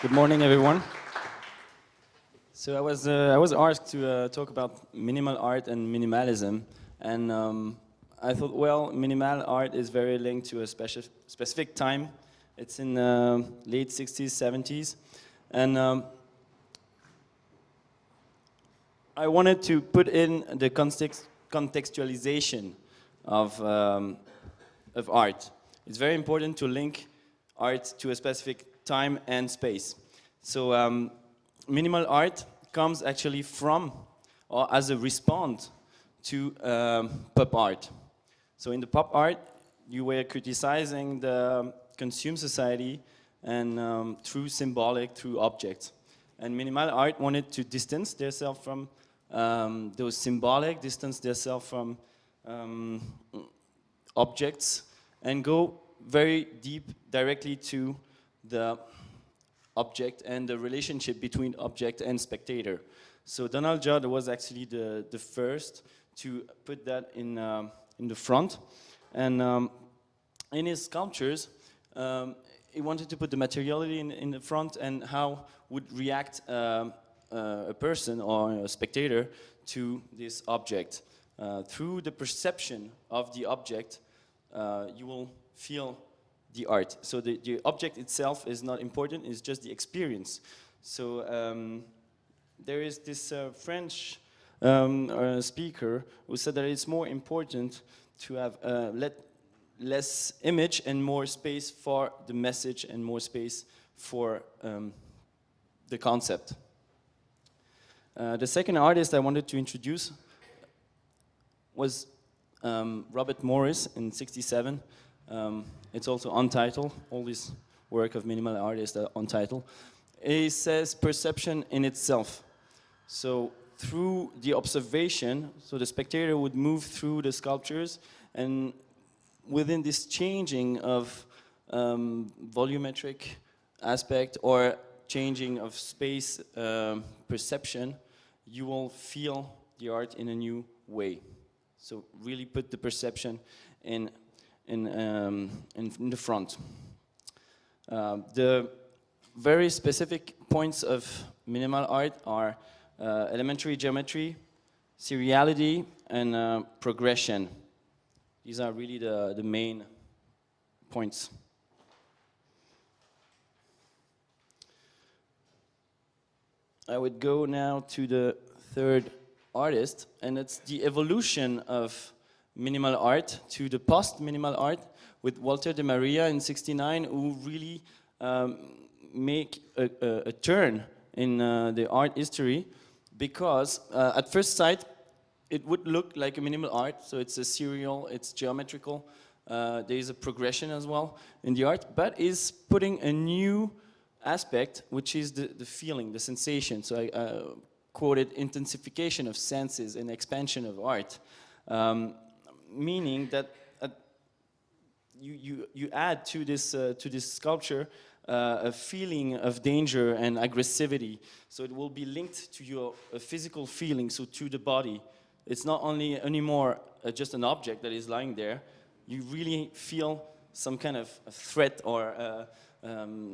Good morning, everyone. So I was asked to talk about minimal art and minimalism, and I thought, well, minimal art is very linked to a specific time. It's in late 60s, 70s, and I wanted to put in the contextualization of art. It's very important to link art to a specific time and space. So minimal art comes actually from, or as a response to pop art. So in the pop art, you were criticizing the consumer society and through symbolic, through objects. And minimal art wanted to distance themselves from those symbolic, distance themselves from objects, and go very deep directly to the object and the relationship between object and spectator. So Donald Judd was actually the first to put that in the front. And in his sculptures, he wanted to put the materiality in the front and how would react a person or a spectator to this object. Through the perception of the object, you will feel the art. So the object itself is not important, it's just the experience. So there is this French speaker who said that it's more important to have less image and more space for the message and more space for the concept. The second artist I wanted to introduce was Robert Morris in '67. It's also untitled. All this work of minimal artists are untitled. He says perception in itself. So through the observation, so the spectator would move through the sculptures, and within this changing of volumetric aspect or changing of space perception, you will feel the art in a new way. So really put the perception in the front. The very specific points of minimal art are elementary geometry, seriality, and progression. These are really the main points. I would go now to the third artist, and it's the evolution of minimal art to the post-minimal art with Walter de Maria in '69, who really make a turn in the art history, because at first sight it would look like a minimal art, so it's a serial, it's geometrical, there is a progression as well in the art, but is putting a new aspect, which is the feeling, the sensation. So I quoted intensification of senses and expansion of art. Meaning that you add to this sculpture a feeling of danger and aggressivity. So it will be linked to your physical feeling, so to the body. It's not only anymore just an object that is lying there. You really feel some kind of threat or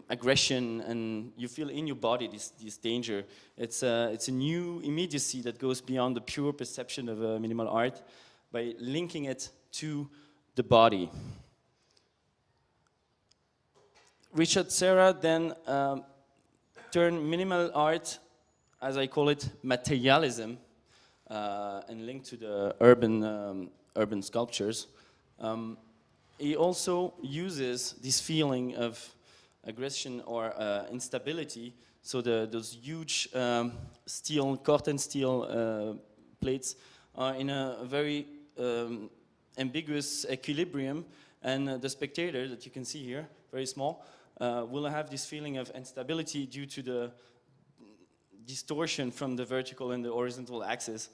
aggression, and you feel in your body this danger. It's a new immediacy that goes beyond the pure perception of minimal art, by linking it to the body. Richard Serra then turned minimal art, as I call it, materialism, and linked to the urban sculptures. He also uses this feeling of aggression or instability, so those huge curtain steel plates are in a very ambiguous equilibrium, and the spectator that you can see here, very small, will have this feeling of instability due to the distortion from the vertical and the horizontal axis.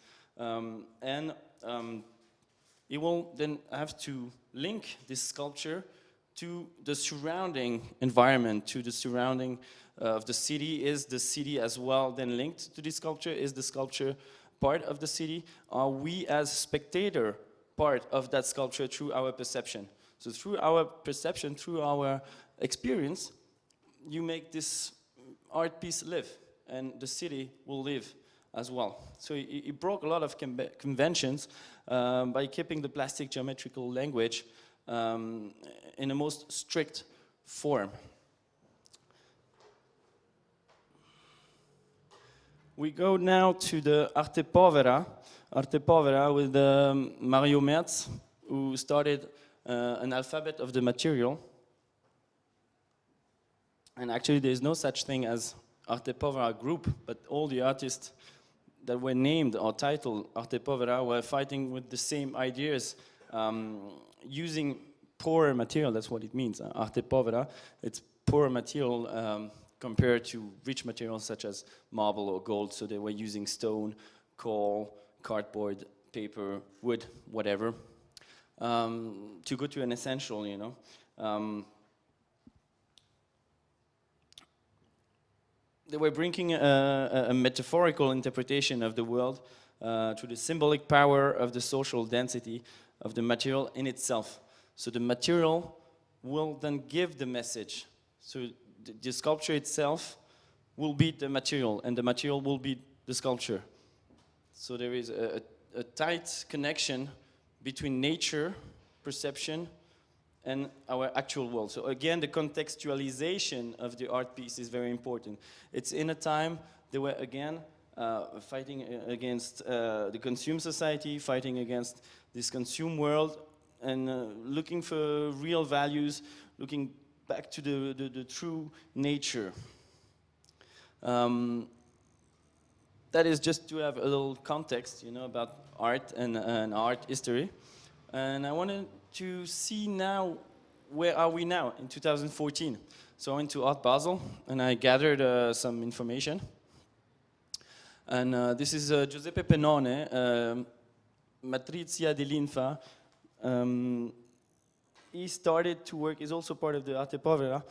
It will then have to link this sculpture to the surrounding environment, to the surrounding of the city. Is the city as well then linked to this sculpture? Is the sculpture part of the city? Are we as spectator part of that sculpture through our perception? So through our perception, through our experience, you make this art piece live, and the city will live as well. So it broke a lot of conventions by keeping the plastic geometrical language in the most strict form. We go now to the Artepovera. Artepovera with Mario Merz, who started an alphabet of the material. And actually there is no such thing as Artepovera group, but all the artists that were named or titled Artepovera were fighting with the same ideas, using poor material. That's what it means. Artepovera, it's poor material compared to rich materials such as marble or gold. So they were using stone, coal, cardboard, paper, wood, whatever, to go to an essential, you know. They were bringing a metaphorical interpretation of the world to the symbolic power of the social density of the material in itself. So the material will then give the message. So the sculpture itself will be the material, and the material will be the sculpture. So there is a tight connection between nature, perception, and our actual world. So again, the contextualization of the art piece is very important. It's in a time they were again fighting against the consume society, fighting against this consume world, and looking for real values, looking back to the true nature. That is just to have a little context, you know, about art and art history. And I wanted to see now, where are we now in 2014? So I went to Art Basel and I gathered some information. And this is Giuseppe Penone, Matrizia dell'Infa. He started to work, he's also part of the Artepovera.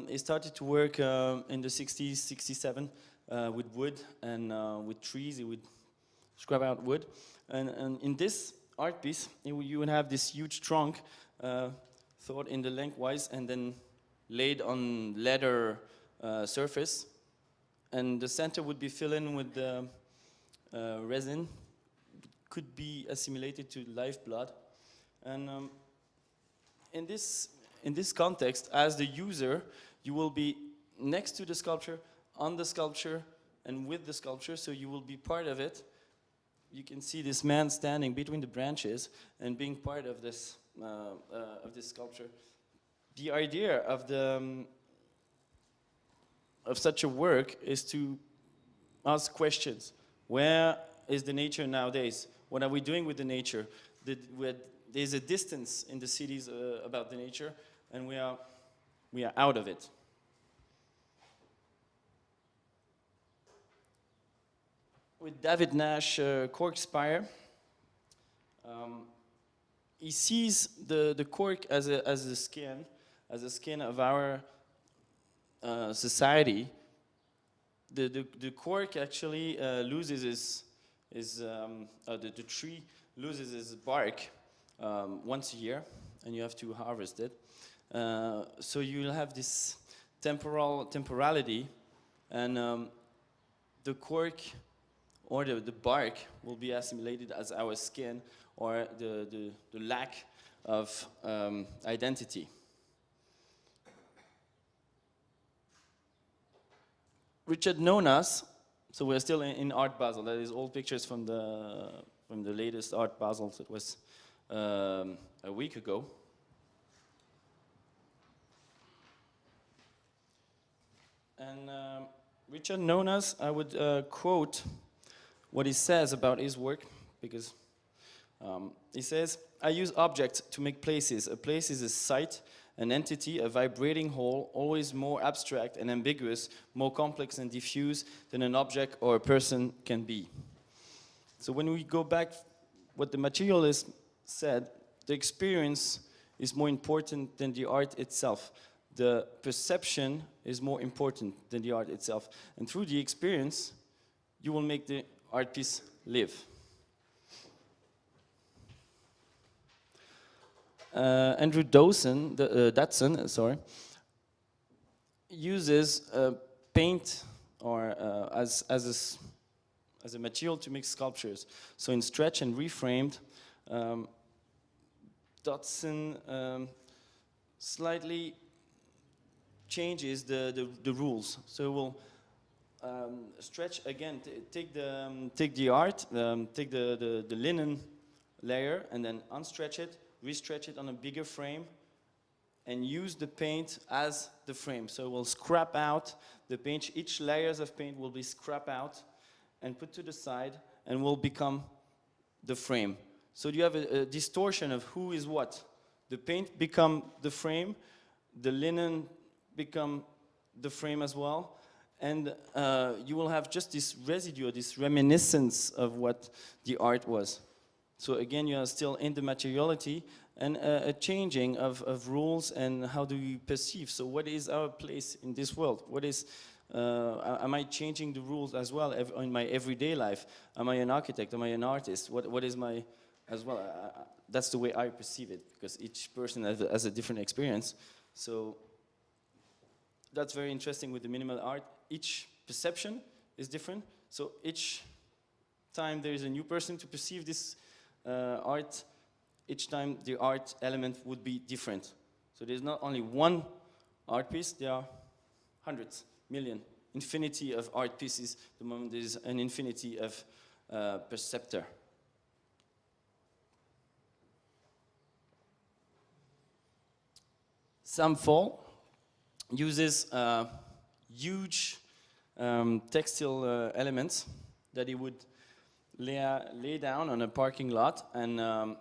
He started to work in the 60s, 67 with wood and with trees. He would scrap out wood. And in this art piece, you would have this huge trunk thought in the lengthwise and then laid on leather surface. And the center would be filled in with the resin. It could be assimilated to live blood. And in this context, as the user, you will be next to the sculpture, on the sculpture, and with the sculpture, so you will be part of it. You can see this man standing between the branches and being part of this sculpture. The idea of such a work is to ask questions. Where is the nature nowadays? What are we doing with the nature? There's a distance in the cities about the nature, and we are out of it. With David Nash, cork spire, he sees the cork as a skin of our society. The cork actually loses the tree loses its bark once a year, and you have to harvest it. So you'll have this temporality, and the cork or the bark will be assimilated as our skin, or the lack of identity. Richard Nonas, so we're still in Art Basel. That is all pictures from the latest Art Basel that was a week ago. And Richard Nonas, I would quote what he says about his work, because He says, I use objects to make places. A place is a site, an entity, a vibrating whole, always more abstract and ambiguous, more complex and diffuse than an object or a person can be. So when we go back, what the materialist said, the experience is more important than the art itself. The perception is more important than the art itself. And through the experience, you will make the art piece live. Andrew Dosen, uses paint or as a material to make sculptures. So in Stretch and Reframed, Dosen slightly changes the rules. So we'll Stretch again, take the art, take the linen layer, and then unstretch it, restretch it on a bigger frame, and use the paint as the frame. So we'll scrap out the paint. Each layers of paint will be scrapped out and put to the side, and will become the frame. So you have a distortion of who is what. The paint become the frame, the linen become the frame as well, and you will have just this residue, this reminiscence of what the art was. So again, you are still in the materiality and a changing of rules and how do you perceive. So what is our place in this world? What is, am I changing the rules as well in my everyday life? Am I an architect? Am I an artist? What is my, as well? That's the way I perceive it, because each person has a different experience. So that's very interesting with the minimal art. Each perception is different. So each time there is a new person to perceive this art, each time the art element would be different. So there's not only one art piece, there are hundreds, million, infinity of art pieces. The moment there's an infinity of perceptor. Sam Fall uses huge textile elements that he would lay down on a parking lot and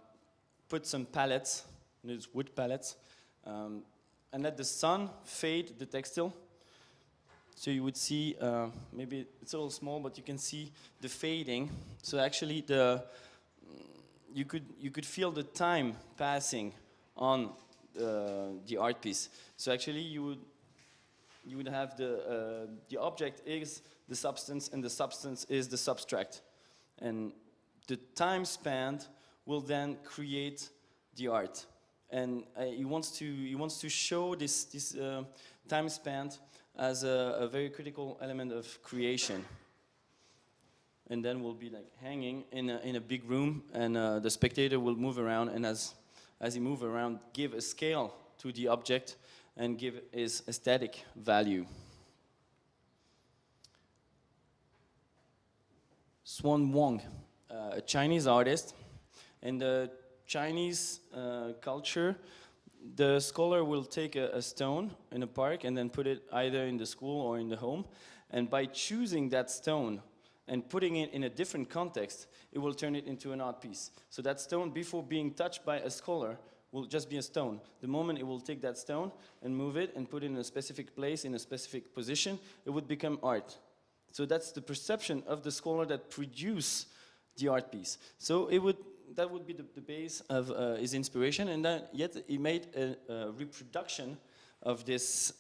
put some pallets, these wood pallets, and let the sun fade the textile. So you would see, maybe it's a little small, but you can see the fading. So actually, you could feel the time passing on the art piece. So actually, you would have the object is the substance, and the substance is the substract. And the time span will then create the art. And he wants to show this time span as a very critical element of creation. And then we'll be like hanging in a big room, and the spectator will move around, and as he moves around, give a scale to the object and give his aesthetic value. Swan Wang, a Chinese artist. In the Chinese culture, the scholar will take a stone in a park and then put it either in the school or in the home. And by choosing that stone and putting it in a different context, it will turn it into an art piece. So that stone, before being touched by a scholar, will just be a stone. The moment it will take that stone and move it and put it in a specific place, in a specific position, it would become art. So that's the perception of the scholar that produced the art piece. So that would be the base of his inspiration, and then yet he made a reproduction of this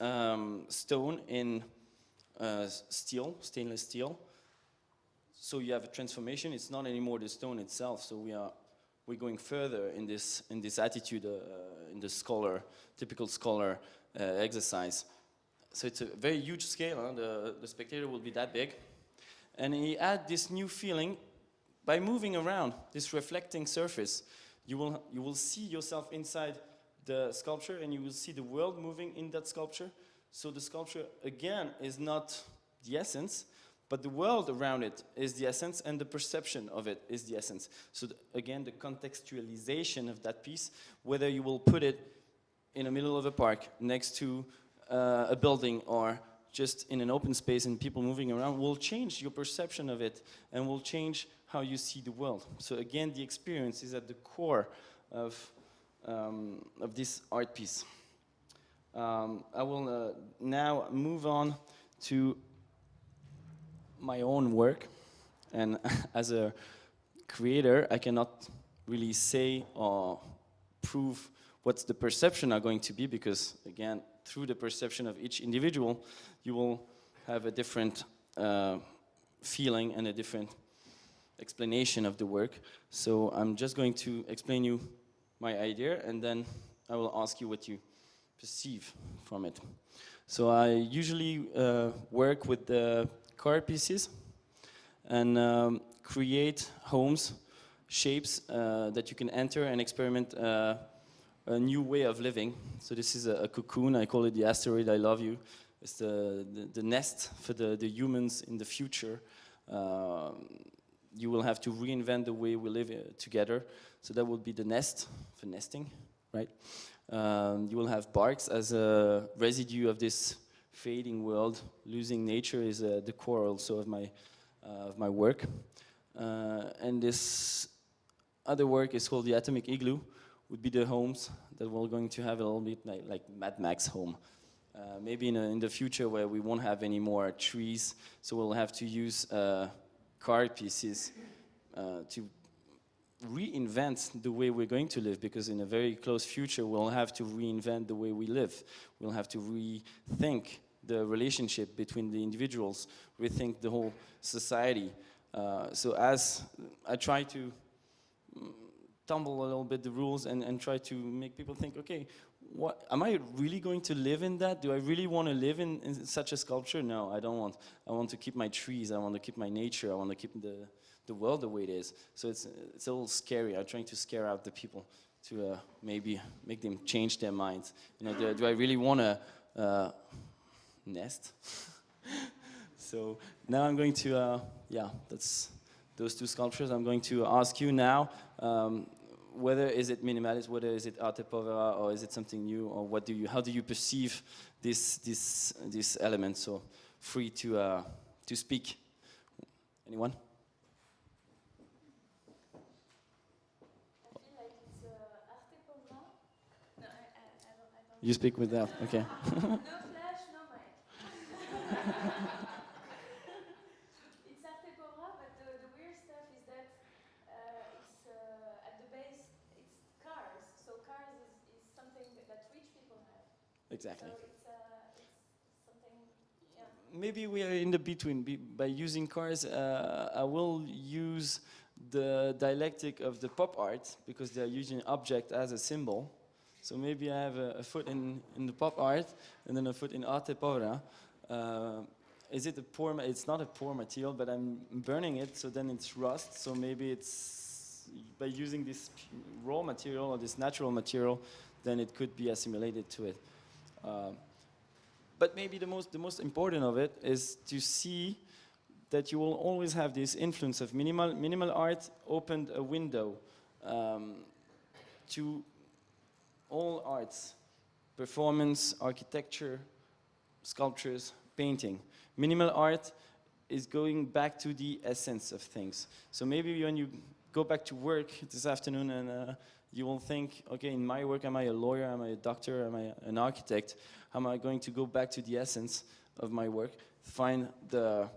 stone in steel, stainless steel. So you have a transformation. It's not anymore the stone itself. So we're going further in this attitude, in the typical scholar exercise. So it's a very huge scale. Huh? The spectator will be that big. And he had this new feeling by moving around this reflecting surface. You will see yourself inside the sculpture, and you will see the world moving in that sculpture. So the sculpture, again, is not the essence, but the world around it is the essence, and the perception of it is the essence. So again, the contextualization of that piece, whether you will put it in the middle of a park next to a building or just in an open space and people moving around, will change your perception of it and will change how you see the world. So again, the experience is at the core of this art piece. I will now move on to my own work, and as a creator, I cannot really say or prove what's the perception are going to be, because again, through the perception of each individual, you will have a different feeling and a different explanation of the work. So I'm just going to explain you my idea, and then I will ask you what you perceive from it. So I usually work with the card pieces and create homes, shapes that you can enter and experiment a new way of living. So this is a cocoon. I call it the asteroid I love you. It's the nest for the humans in the future. You will have to reinvent the way we live together. So that would be the nest for nesting, right? You will have barks as a residue of this fading world. Losing nature is the core also of my work. And this other work is called the Atomic Igloo, would be the homes that we're going to have a little bit like Mad Max home. Maybe in the future where we won't have any more trees, so we'll have to use card pieces to reinvent the way we're going to live, because in a very close future we'll have to reinvent the way we live. We'll have to rethink the relationship between the individuals, rethink the whole society. So as I try to tumble a little bit the rules and try to make people think, okay, what am I really going to live in that? Do I really want to live in such a sculpture? No, I don't want. I want to keep my trees, I want to keep my nature, I want to keep the world the way it is. So it's a little scary. I'm trying to scare out the people to maybe make them change their minds. You know, do I really want to nest? So now I'm going to, yeah, that's those two sculptures. I'm going to ask you now, whether is it minimalist, whether is it Artepovera, or is it something new, or how do you perceive this element? So free to speak. Anyone? I feel like it's Artepovera. No, I don't. You speak with that, okay. No flash, no mic. It's Artepovera, but the weird stuff is that it's at the base, it's cars. So cars is something that rich people have. Exactly. So it's something, yeah. Maybe we are in the between. By using cars, I will use the dialectic of the pop art, because they are using object as a symbol. So maybe I have a foot in the pop art and then a foot in Artepovera. Is it a poor? It's not a poor material, but I'm burning it, so then it's rust. So maybe it's by using this raw material or this natural material, then it could be assimilated to it. But maybe the most important of it is to see that you will always have this influence of minimal art opened a window to all arts, performance, architecture, sculptures, painting. Minimal art is going back to the essence of things. So maybe when you go back to work this afternoon and you will think, okay, in my work, am I a lawyer, am I a doctor, am I an architect? How am I going to go back to the essence of my work, find the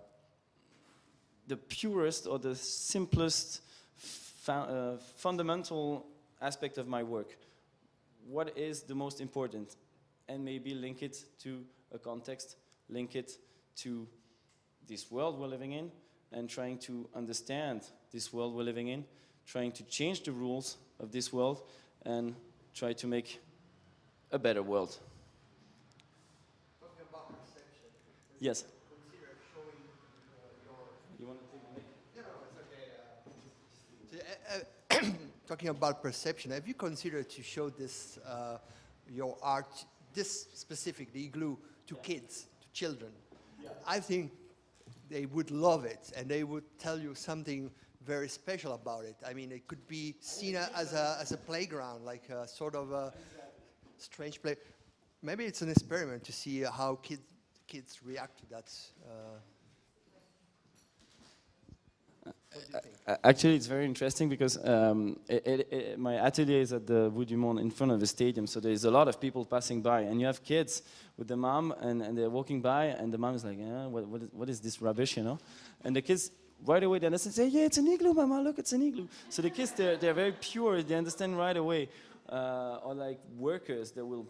purest or the simplest fundamental aspect of my work? What is the most important? And maybe link it to a context, link it to this world we're living in, and trying to understand this world we're living in, trying to change the rules of this world, and try to make a better world. Talking about perception. Yes. Consider showing your. You want to take the mic? No, it's okay. Talking about perception, have you considered to show this your art, this specific, the igloo, to kids, to children? Yeah. I think they would love it, and they would tell you something very special about it. I mean, it could be seen as a playground, like a sort of a strange play. Maybe it's an experiment to see how kids react to that. What do you think? Actually, it's very interesting because my atelier is at the Rue du Monde in front of the stadium, so there's a lot of people passing by, and you have kids with the mom, and they're walking by, and the mom is like, what is this rubbish, you know? And the kids right away they understand, say, yeah, it's an igloo, mama, look, it's an igloo. So the kids, they're very pure, they understand right away. Or like workers that will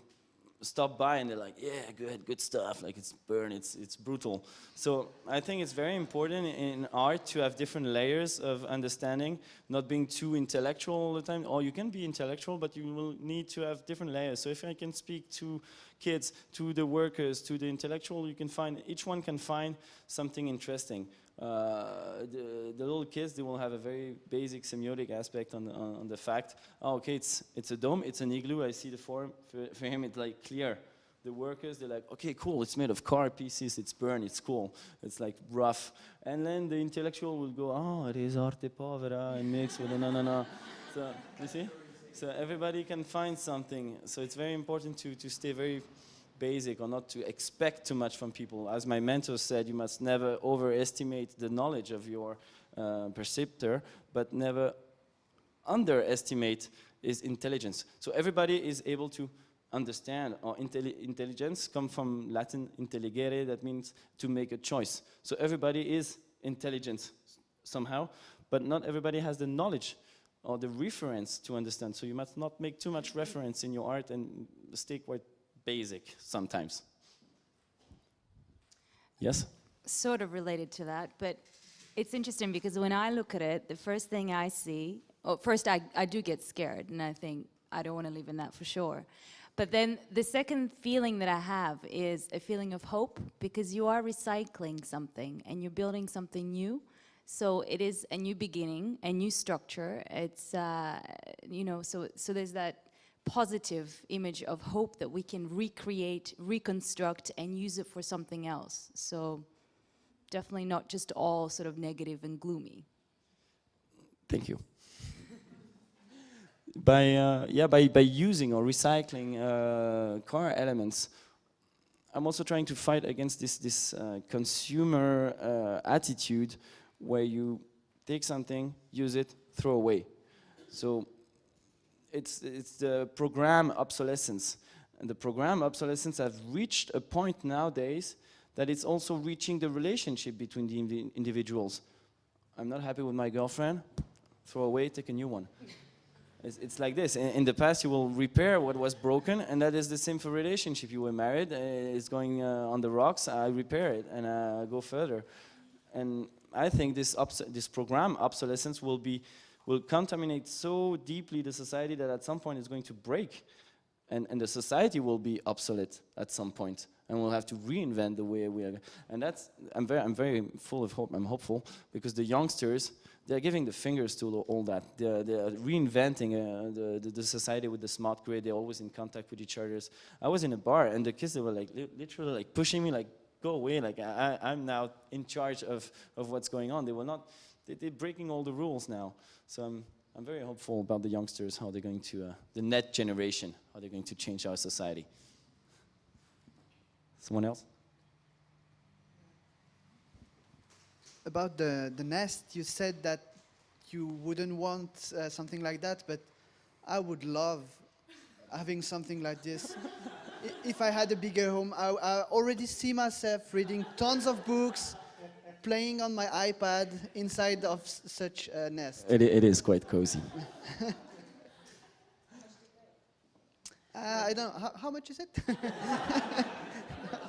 stop by and they're like, yeah, good stuff, like it's burn, it's brutal. So I think it's very important in art to have different layers of understanding, not being too intellectual all the time, or you can be intellectual, but you will need to have different layers. So if I can speak to kids, to the workers, to the intellectual, you can find, each one can find something interesting. The little kids, they will have a very basic semiotic aspect on the fact, oh, okay, it's a dome, it's an igloo, I see the form, for him it's like clear. The workers, they're like, okay, cool, it's made of car pieces, it's burned, it's cool, it's like rough. And then the intellectual will go, oh, it is Artepovera and mixed with a no. So, you see? So everybody can find something. So it's very important to stay very basic or not to expect too much from people. As my mentor said, you must never overestimate the knowledge of your perceptor, but never underestimate his intelligence. So everybody is able to understand, or intelligence come from Latin intelligere, that means to make a choice. So everybody is intelligent somehow, but not everybody has the knowledge or the reference to understand. So you must not make too much reference in your art and stay quite basic sometimes. Yes? Sort of related to that, but it's interesting because when I look at it, the first thing I see, first I do get scared and I think I don't want to live in that for sure. But then the second feeling that I have is a feeling of hope, because you are recycling something and you're building something new. So it is a new beginning, a new structure. It's, you know, so there's that positive image of hope that we can recreate, reconstruct, and use it for something else. So definitely not just all sort of negative and gloomy. Thank you. By using or recycling car elements, I'm also trying to fight against this consumer attitude where you take something, use it, throw away. So it's the program obsolescence. And the program obsolescence has reached a point nowadays that it's also reaching the relationship between the individuals. I'm not happy with my girlfriend, throw away, take a new one. It's like this. In the past, you will repair what was broken, and that is the same for relationship. You were married, it's going on the rocks, I repair it, and I go further. And I think this program obsolescence will contaminate so deeply the society that at some point it's going to break. And the society will be obsolete at some point, and we'll have to reinvent the way we are. And that's, I'm very full of hope, I'm hopeful, because the youngsters, they're giving the fingers to all that. They're reinventing the society with the smart grid. They're always in contact with each other. I was in a bar, and the kids, they were like literally like pushing me, like, go away, like I'm now in charge of what's going on. They were not, they're breaking all the rules now. So I'm very hopeful about the youngsters, how they're going to, the net generation, how they're going to change our society. Someone else? About the nest, you said that you wouldn't want something like that, but I would love having something like this. If I had a bigger home, I already see myself reading tons of books, playing on my iPad inside of such a nest. It is quite cozy. I don't know, how much is it?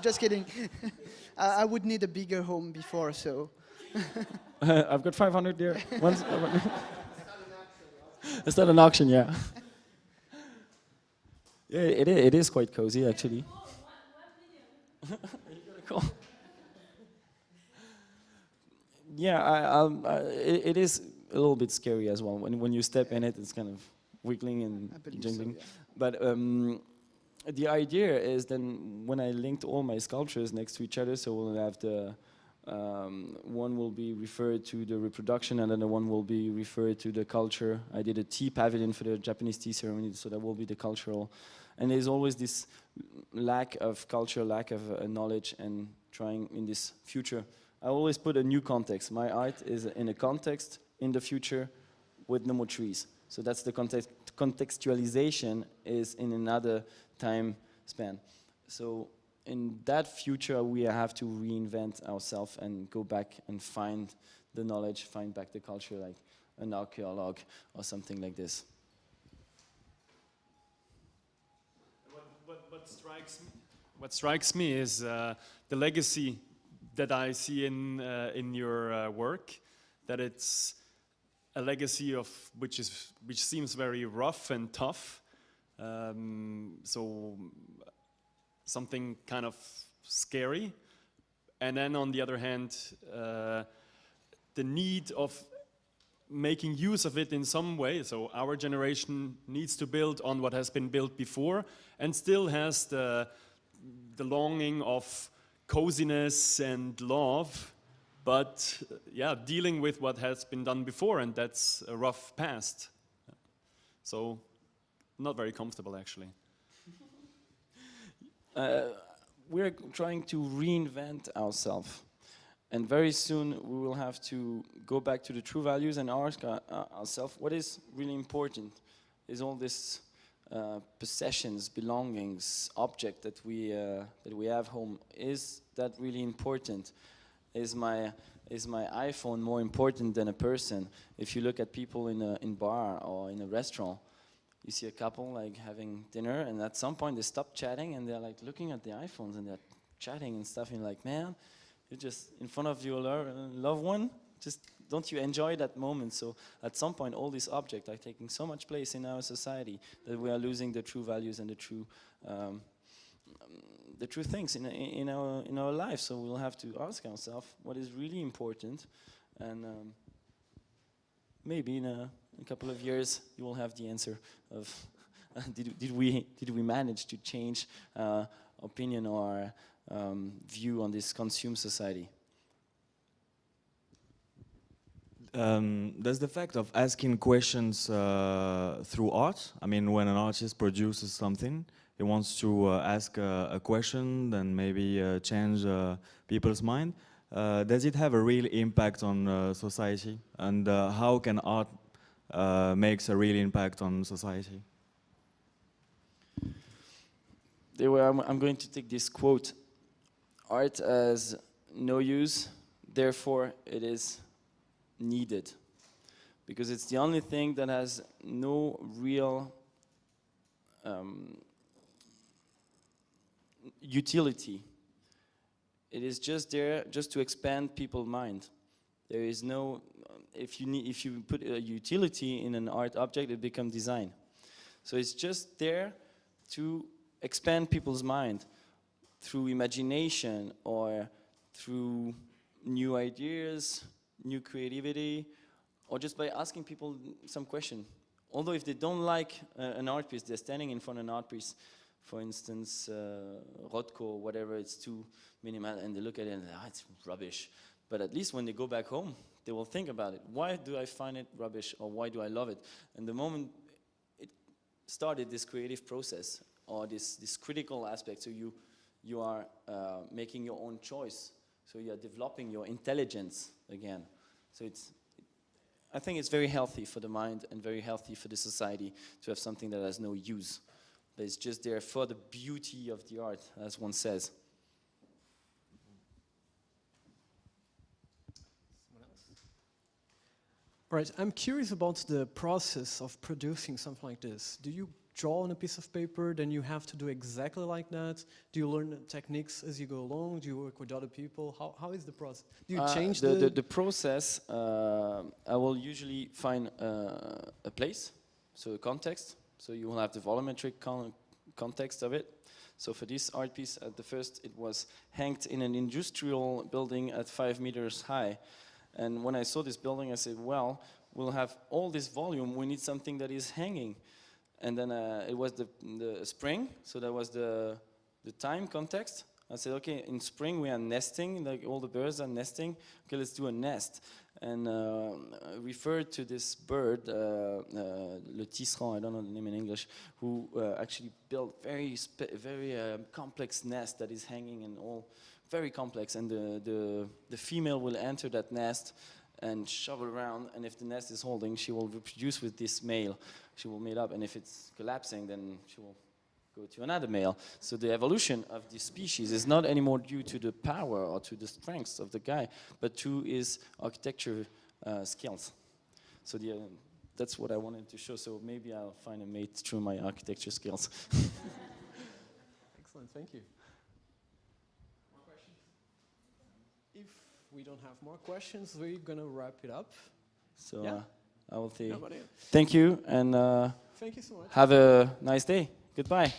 Just kidding. I would need a bigger home before, so. I've got 500 there. It's not an auction, yeah. Yeah, it is quite cozy, actually. You got a call. Yeah, it is a little bit scary as well. When you step in it, it's kind of wiggling and jingling. So, yeah. But the idea is then when I linked all my sculptures next to each other, so we'll have the one will be referred to the reproduction, and then the one will be referred to the culture. I did a tea pavilion for the Japanese tea ceremony, so that will be the cultural. And there's always this lack of culture, lack of knowledge, and trying in this future I always put a new context. My art is in a context in the future with no more trees. So that's the context. Contextualization is in another time span. So in that future, we have to reinvent ourselves and go back and find the knowledge, find back the culture, like an archaeolog or something like this. What strikes me is the legacy that I see in your work, that it's a legacy of which seems very rough and tough. So something kind of scary, and then on the other hand, the need of making use of it in some way. So our generation needs to build on what has been built before, and still has the longing of coziness and love, but yeah, dealing with what has been done before, and that's a rough past. So not very comfortable, actually. We're trying to reinvent ourselves, and very soon we will have to go back to the true values and ask ourselves what is really important. Is all this possessions, belongings, object that we have home, is that really important? Is my iPhone more important than a person? If you look at people in bar or in a restaurant, you see a couple like having dinner, and at some point they stop chatting and they're like looking at the iPhones and they're chatting and stuff, and you're like, man, you're just in front of your loved one, just don't you enjoy that moment? So at some point all these objects are taking so much place in our society that we are losing the true values and the true things in our life. So we'll have to ask ourselves what is really important, and maybe in a couple of years you will have the answer of did we manage to change opinion or view on this consume society. Does the fact of asking questions through art, I mean, when an artist produces something, he wants to ask a question, then maybe change people's mind, does it have a real impact on society? And how can art makes a real impact on society? I'm going to take this quote: art has no use, therefore it is needed, because it's the only thing that has no real utility. It is just there just to expand people's mind. There is no, if you put a utility in an art object, it becomes design. So it's just there to expand people's mind through imagination or through new ideas, new creativity, or just by asking people some question. Although if they don't like an art piece, they're standing in front of an art piece, for instance, Rothko or whatever, it's too minimal, and they look at it and it's rubbish. But at least when they go back home, they will think about it. Why do I find it rubbish, or why do I love it? And the moment it started this creative process, or this critical aspect, so you are making your own choice, so you are developing your intelligence again. So I think it's very healthy for the mind and very healthy for the society to have something that has no use, but it's just there for the beauty of the art, as one says. Right, I'm curious about the process of producing something like this. Do you draw on a piece of paper, then you have to do exactly like that? Do you learn the techniques as you go along? Do you work with other people? How is the process? Do you change the process? I will usually find a place, so a context. So you will have the volumetric context of it. So for this art piece, at the first, it was hanged in an industrial building at 5 meters high. And when I saw this building, I said, well, we'll have all this volume, we need something that is hanging. And then it was the spring, so that was the time context I said, okay, in spring we are nesting, like all the birds are nesting. Okay, let's do a nest. And referred to this bird, le tisserand, I don't know the name in English, who actually built very complex nest that is hanging in all, very complex. And the female will enter that nest and shovel around, and if the nest is holding, she will reproduce with this male. She will mate up, and if it's collapsing, then she will go to another male. So the evolution of this species is not anymore due to the power or to the strengths of the guy, but to his architecture skills. So that's what I wanted to show. So maybe I'll find a mate through my architecture skills. Excellent, thank you. More questions? If we don't have more questions, we're gonna wrap it up. So Yeah. I will say Nobody? thank you, and Thank you so much. have a nice day. Goodbye.